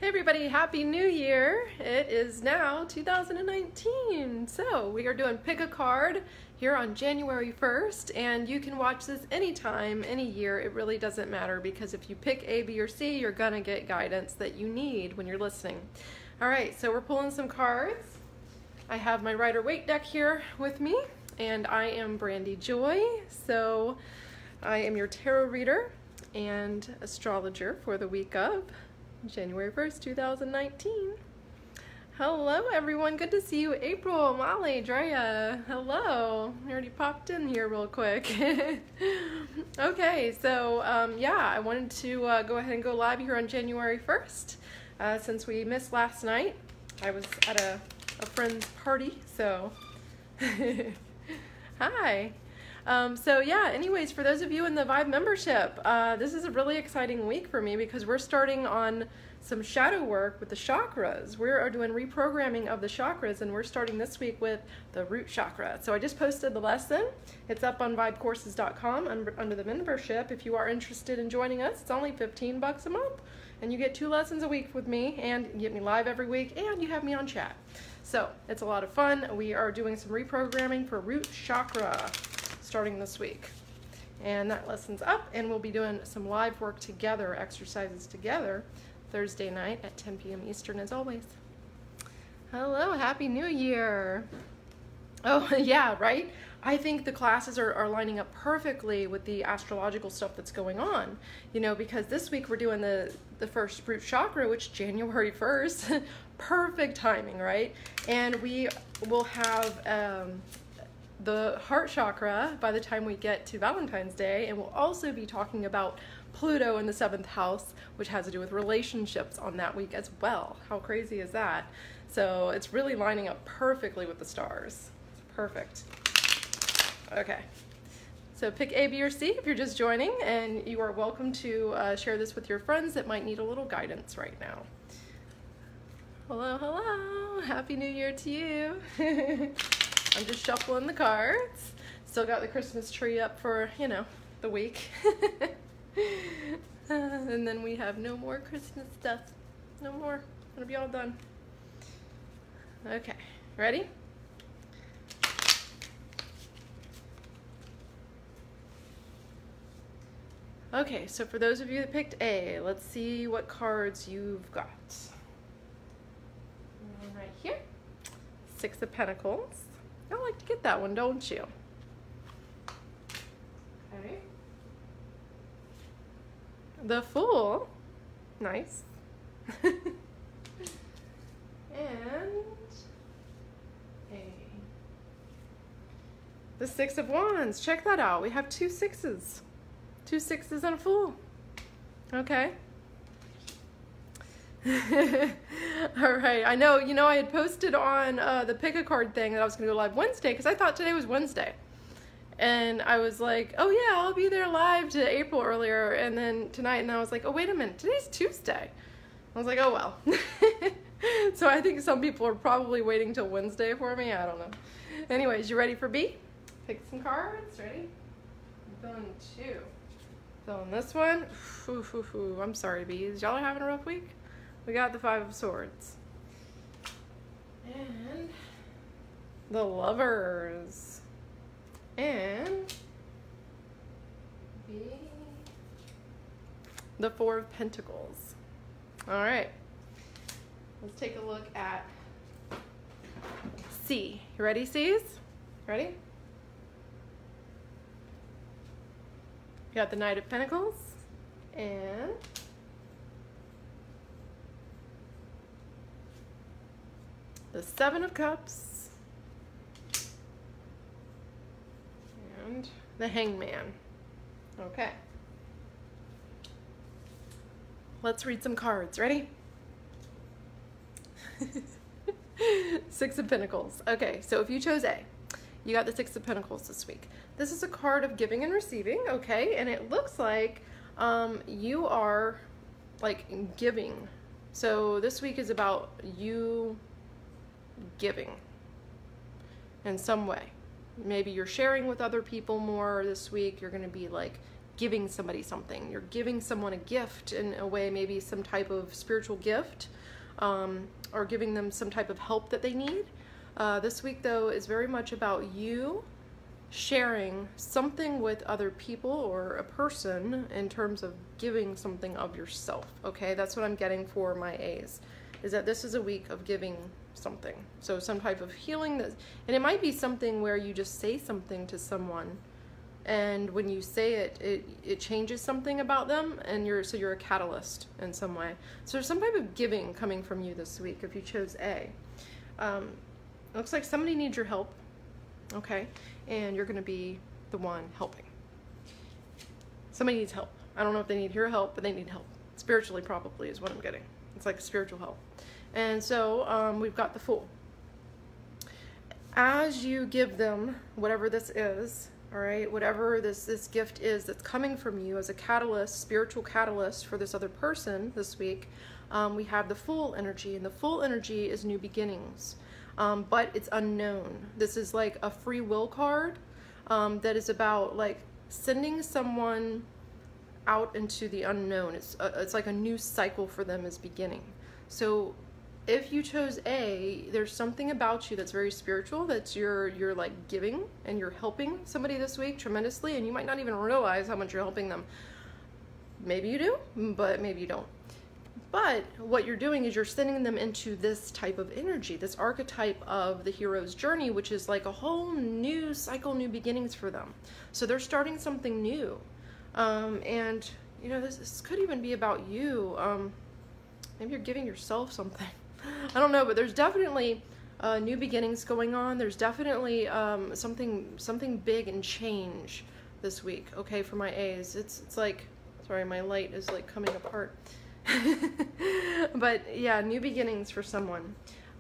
Hey everybody, Happy New Year! It is now 2019, so we are doing Pick a Card here on January 1st, and you can watch this anytime, any year. It really doesn't matter, because if you pick A, B, or C, you're gonna get guidance that you need when you're listening. Alright, so we're pulling some cards. I have my Rider-Waite deck here with me, and I am Brandy Joy, so I am your tarot reader and astrologer for the week of January 1st, 2019. Hello everyone, good to see you. April, Molly, Drea, hello. You already popped in here real quick. Okay, so yeah, I wanted to go ahead and go live here on January 1st. Since we missed last night, I was at a friend's party, so hi. So yeah, anyways, for those of you in the Vibe membership, this is a really exciting week for me because we're starting on some shadow work with the chakras. We are doing reprogramming of the chakras, and we're starting this week with the root chakra. So I just posted the lesson. It's up on vibecourses.com under the membership. If you are interested in joining us, it's only $15 a month, and you get 2 lessons a week with me, and you get me live every week, and you have me on chat. So it's a lot of fun. We are doing some reprogramming for root chakra starting this week, and that lesson's up, and we'll be doing some live work together, exercises together, Thursday night at 10 p.m. Eastern as always. Hello, Happy New Year. Oh yeah, right? I think the classes are lining up perfectly with the astrological stuff that's going on, you know, because this week we're doing the first root chakra, which is January 1st. Perfect timing, right? And we will have the heart chakra by the time we get to Valentine's Day, and we'll also be talking about Pluto in the 7th house, which has to do with relationships on that week as well. How crazy is that? So it's really lining up perfectly with the stars. Perfect. Okay, so pick A, B, or C if you're just joining, and you are welcome to share this with your friends that might need a little guidance right now. Hello, hello. Happy New Year to you. I'm just shuffling the cards. Still got the Christmas tree up for, you know, the week. And then we have no more Christmas stuff. No more. It'll be all done. Okay, ready? Okay, so for those of you that picked A, let's see what cards you've got. Right here, 6 of Pentacles. I like to get that one, don't you? Okay. The Fool. Nice. And the 6 of Wands. Check that out. We have 2 6s. 2 6s and a Fool. Okay. All right. I know, you know, I had posted on the Pick a Card thing that I was going to go live Wednesday because I thought today was Wednesday. And I was like, oh yeah, I'll be there live to April earlier, and then tonight, and then I was like, oh wait a minute, today's Tuesday. I was like, oh well. So I think some people are probably waiting till Wednesday for me, I don't know. Anyways, you ready for B? Pick some cards, ready? I'm feeling 2. Feeling this one. I'm sorry, bees. Y'all are having a rough week? We got the 5 of Swords. And the Lovers. And the 4 of Pentacles. All right, let's take a look at C. You ready, C's? Ready? You got the Knight of Pentacles and the 7 of Cups. And the Hangman. Okay. Let's read some cards. Ready? 6 of Pentacles. Okay, so if you chose A, you got the 6 of Pentacles this week. This is a card of giving and receiving, okay? And it looks like you are, like, giving. So this week is about you giving in some way. Maybe you're sharing with other people more this week. You're going to be like giving somebody something. You're giving someone a gift in a way, maybe some type of spiritual gift, or giving them some type of help that they need. This week, though, is very much about you sharing something with other people or a person in terms of giving something of yourself. Okay, that's what I'm getting for my A's, is that this is a week of giving something. So some type of healing, and it might be something where you just say something to someone, and when you say it, it changes something about them, and you're a catalyst in some way. So there's some type of giving coming from you this week if you chose A. It looks like somebody needs your help, okay, and you're going to be the one helping. Somebody needs help. I don't know if they need your help, but they need help. Spiritually, probably, is what I'm getting. It's like spiritual help. And so we've got the Fool. As you give them whatever this is, all right, whatever this gift is that's coming from you as a catalyst, spiritual catalyst for this other person this week, we have the Fool energy, and the Fool energy is new beginnings, but it's unknown. This is like a free will card that is about like sending someone out into the unknown. It's like a new cycle for them is beginning. So if you chose A, there's something about you that's very spiritual, that's you're like giving and you're helping somebody this week tremendously, and you might not even realize how much you're helping them. Maybe you do, but maybe you don't. But what you're doing is you're sending them into this type of energy, this archetype of the hero's journey, which is like a whole new cycle, new beginnings for them. So they're starting something new. And you know, this could even be about you. Maybe you're giving yourself something. I don't know, but there's definitely new beginnings going on. There's definitely something big and change this week. Okay, for my A's, it's like, sorry, my light is like coming apart. But yeah, new beginnings for someone,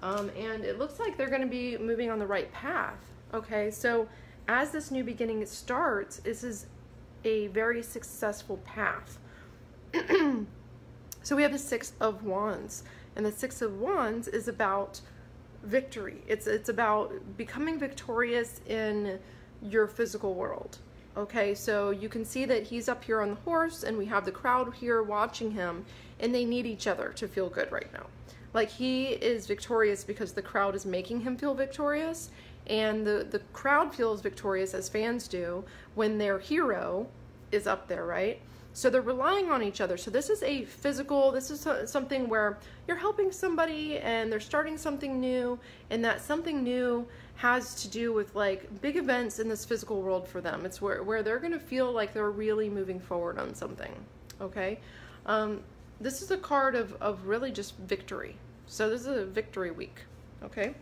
and it looks like they're going to be moving on the right path. Okay, so as this new beginning starts, this is a very successful path. So we have the Six of Wands, and the Six of Wands is about victory. It's about becoming victorious in your physical world. Okay, so you can see that he's up here on the horse, and we have the crowd here watching him, and they need each other to feel good right now. Like, he is victorious because the crowd is making him feel victorious, and the crowd feels victorious, as fans do, when their hero is up there, right? So they're relying on each other. So this is a physical, this is something where you're helping somebody and they're starting something new, and that something new has to do with like big events in this physical world for them. It's where they're going to feel like they're really moving forward on something, okay? This is a card of really just victory. So this is a victory week, okay?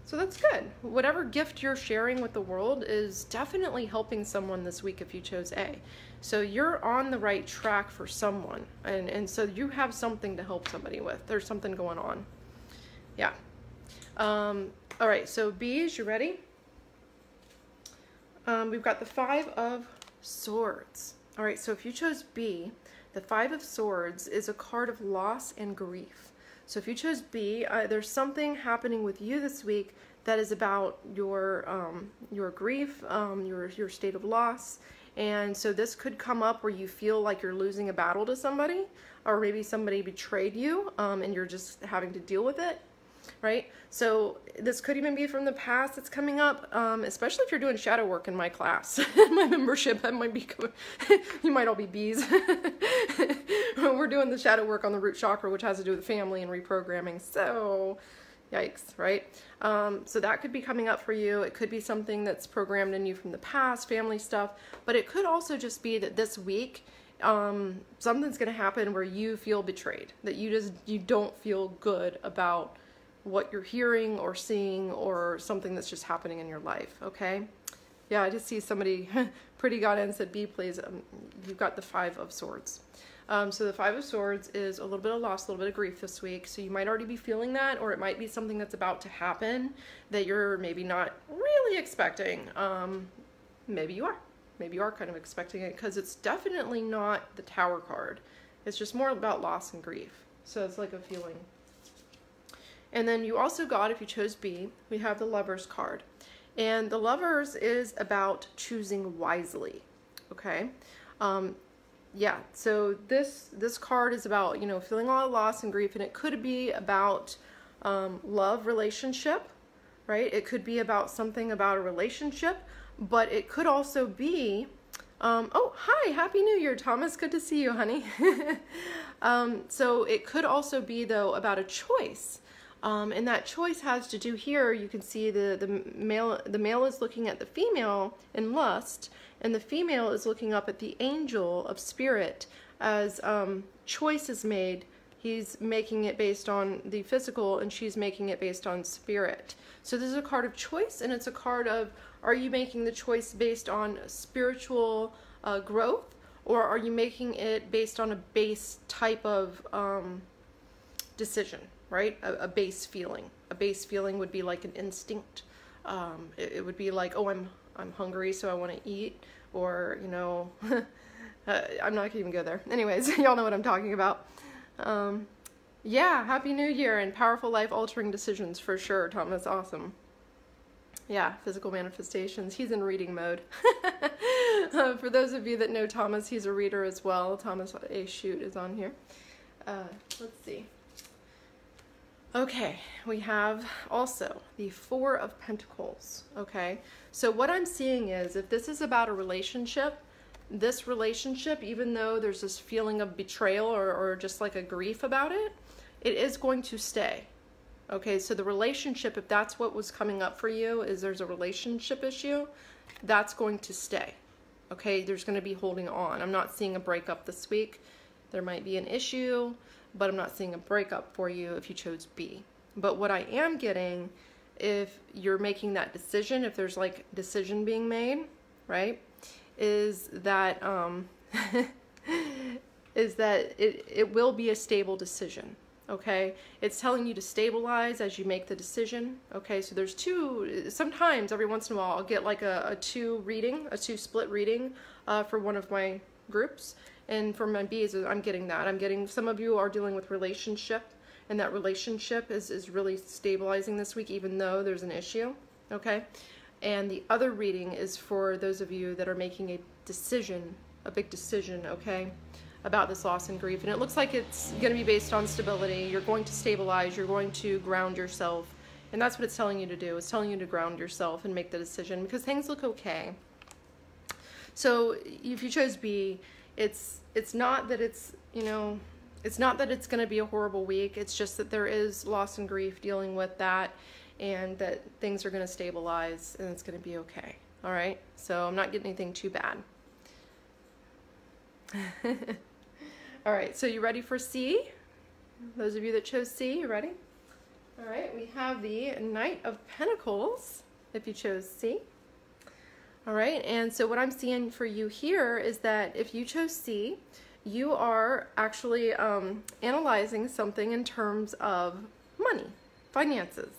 So that's good. Whatever gift you're sharing with the world is definitely helping someone this week if you chose A. So you're on the right track for someone, and so you have something to help somebody with. There's something going on. Yeah. All right, so B's, you ready? We've got the Five of Swords. All right, so if you chose B, the Five of Swords is a card of loss and grief. So if you chose B, there's something happening with you this week that is about your grief, your state of loss. And so this could come up where you feel like you're losing a battle to somebody, or maybe somebody betrayed you, and you're just having to deal with it, right? So this could even be from the past that's coming up, especially if you're doing shadow work in my class, my membership. That might be, you might all be B's. We're doing the shadow work on the root chakra, which has to do with family and reprogramming. So yikes, right? So that could be coming up for you. It could be something that's programmed in you from the past, family stuff, but it could also just be that this week something's going to happen where you feel betrayed, that you don't feel good about what you're hearing or seeing, or something that's just happening in your life, okay? Yeah, I just see somebody pretty got in, said B, please. You've got the Five of Swords. So the Five of Swords is a little bit of loss, a little bit of grief this week. So you might already be feeling that, or it might be something that's about to happen that you're maybe not really expecting. Maybe you are. Maybe you are kind of expecting it, because it's definitely not the Tower card. It's just more about loss and grief. So it's like a feeling. And then you also got, if you chose B, we have the Lovers card. And the Lovers is about choosing wisely, okay? Yeah, so this card is about, feeling a lot of loss and grief, and it could be about love, relationship, right? It could be about something about a relationship, but it could also be, oh, hi, Happy New Year, Thomas. Good to see you, honey. So it could also be, though, about a choice. And that choice has to do here, you can see the male is looking at the female in lust, and the female is looking up at the angel of spirit as choice is made. He's making it based on the physical, and she's making it based on spirit. So this is a card of choice, and it's a card of, are you making the choice based on spiritual growth, or are you making it based on a base type of decision, right? A base feeling. A base feeling would be like an instinct. It would be like, oh, I'm hungry, so I want to eat, or, I'm not gonna even go there. Anyways, y'all know what I'm talking about. Yeah, Happy New Year and powerful life-altering decisions for sure, Thomas. Awesome. Yeah, physical manifestations. He's in reading mode. For those of you that know Thomas, he's a reader as well. Thomas A. Shoot is on here. Let's see. Okay, we have also the Four of Pentacles, okay? So what I'm seeing is, if this is about a relationship, this relationship, even though there's this feeling of betrayal or just like a grief about it, it is going to stay, okay? So the relationship, if that's what was coming up for you, is there's a relationship issue, that's going to stay, okay? There's going to be holding on. I'm not seeing a breakup this week. There might be an issue, but I'm not seeing a breakup for you if you chose B. But what I am getting, if you're making that decision, if there's like decision being made, right, is that it will be a stable decision, okay? It's telling you to stabilize as you make the decision, okay? So there's two, sometimes every once in a while I'll get like a two split reading for one of my groups. And for my B's, I'm getting that. I'm getting, some of you are dealing with relationship, and that relationship is really stabilizing this week, even though there's an issue, okay? And the other reading is for those of you that are making a decision, a big decision, okay, about this loss and grief. And it looks like it's going to be based on stability. You're going to stabilize. You're going to ground yourself. And that's what it's telling you to do. It's telling you to ground yourself and make the decision, because things look okay. So if you chose B, it's not that it's, it's not that it's going to be a horrible week. It's just that there is loss and grief dealing with that, and that things are going to stabilize and it's going to be okay. All right. So I'm not getting anything too bad. All right. So you ready for C? Those of you that chose C, you ready? All right. We have the Knight of Pentacles if you chose C. All right, and so what I'm seeing for you here is that if you chose C, you are actually analyzing something in terms of money, finances.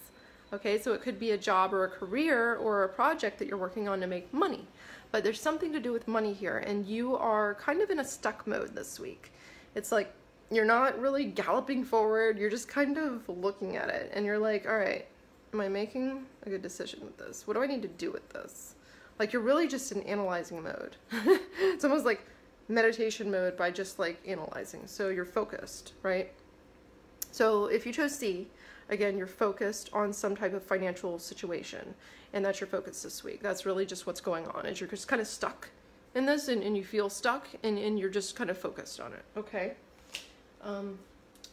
Okay, so it could be a job or a career or a project that you're working on to make money. But there's something to do with money here, and you are kind of in a stuck mode this week. It's like you're not really galloping forward, you're just kind of looking at it, and you're like, all right, am I making a good decision with this? What do I need to do with this? Like, you're really just in analyzing mode. It's almost like meditation mode by just like analyzing. So you're focused, right? So if you chose C, again, you're focused on some type of financial situation, and that's your focus this week. That's really just what's going on, is you're just kind of stuck in this, and you feel stuck, and you're just kind of focused on it, okay?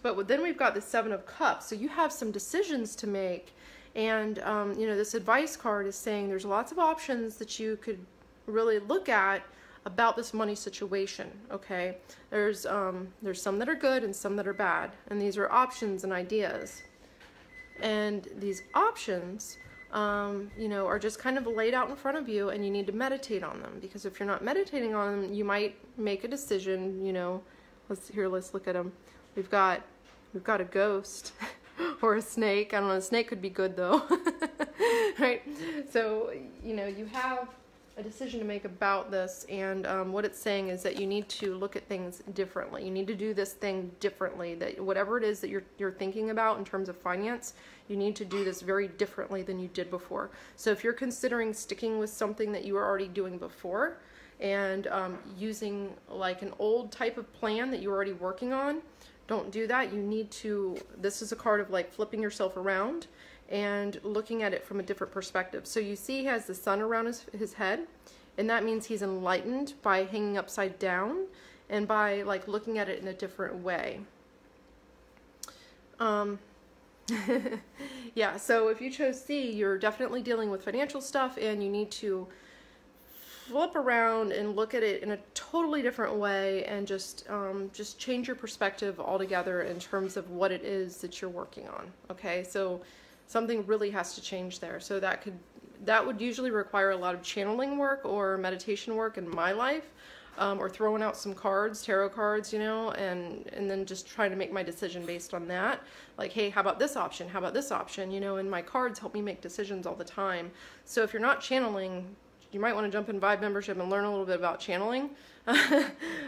But then we've got the Seven of Cups. So you have some decisions to make. And, this advice card is saying there's lots of options that you could really look at about this money situation, okay? There's some that are good and some that are bad. And these are options and ideas. And these options, are just kind of laid out in front of you, and you need to meditate on them. Because if you're not meditating on them, you might make a decision, let's look at them. We've got a ghost. Or a snake. I don't know, a snake could be good though. Right? So, you have a decision to make about this, and what it's saying is that you need to look at things differently. You need to do this thing differently. That whatever it is that you're thinking about in terms of finance, you need to do this very differently than you did before. So if you're considering sticking with something that you were already doing before, and using like an old type of plan that you're already working on. Don't do that. You need to, this is a card of like flipping yourself around and looking at it from a different perspective. So you see he has the sun around his head, and that means he's enlightened by hanging upside down and by like looking at it in a different way. Yeah, so if you chose C, you're definitely dealing with financial stuff, and you need to flip around and look at it in a totally different way, and just change your perspective altogether in terms of what it is that you're working on. Okay, so something really has to change there. So that would usually require a lot of channeling work or meditation work in my life, or throwing out some cards, tarot cards, you know, and then just trying to make my decision based on that. Like, hey, how about this option? How about this option? You know, and my cards help me make decisions all the time. So if you're not channeling, you might want to jump in Vibe membership and learn a little bit about channeling,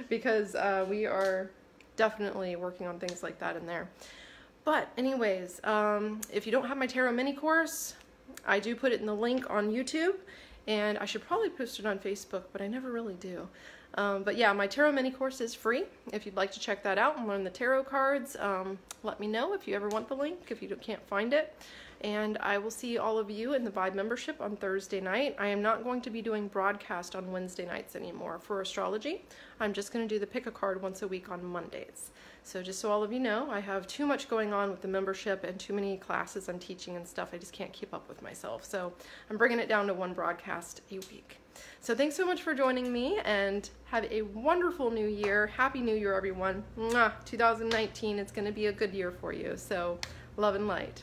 because we are definitely working on things like that in there. But anyways, if you don't have my tarot mini course, I do put it in the link on YouTube, and I should probably post it on Facebook, but I never really do. But yeah, my tarot mini course is free. If you'd like to check that out and learn the tarot cards, let me know if you ever want the link, if you can't find it. And I will see all of you in the Vibe membership on Thursday night. I am not going to be doing broadcast on Wednesday nights anymore for astrology. I'm just going to do the pick a card once a week on Mondays. So just so all of you know, I have too much going on with the membership and too many classes I'm teaching and stuff. I just can't keep up with myself. So I'm bringing it down to one broadcast a week. So thanks so much for joining me, and have a wonderful new year. Happy New Year, everyone. Mwah. 2019, it's going to be a good year for you. So love and light.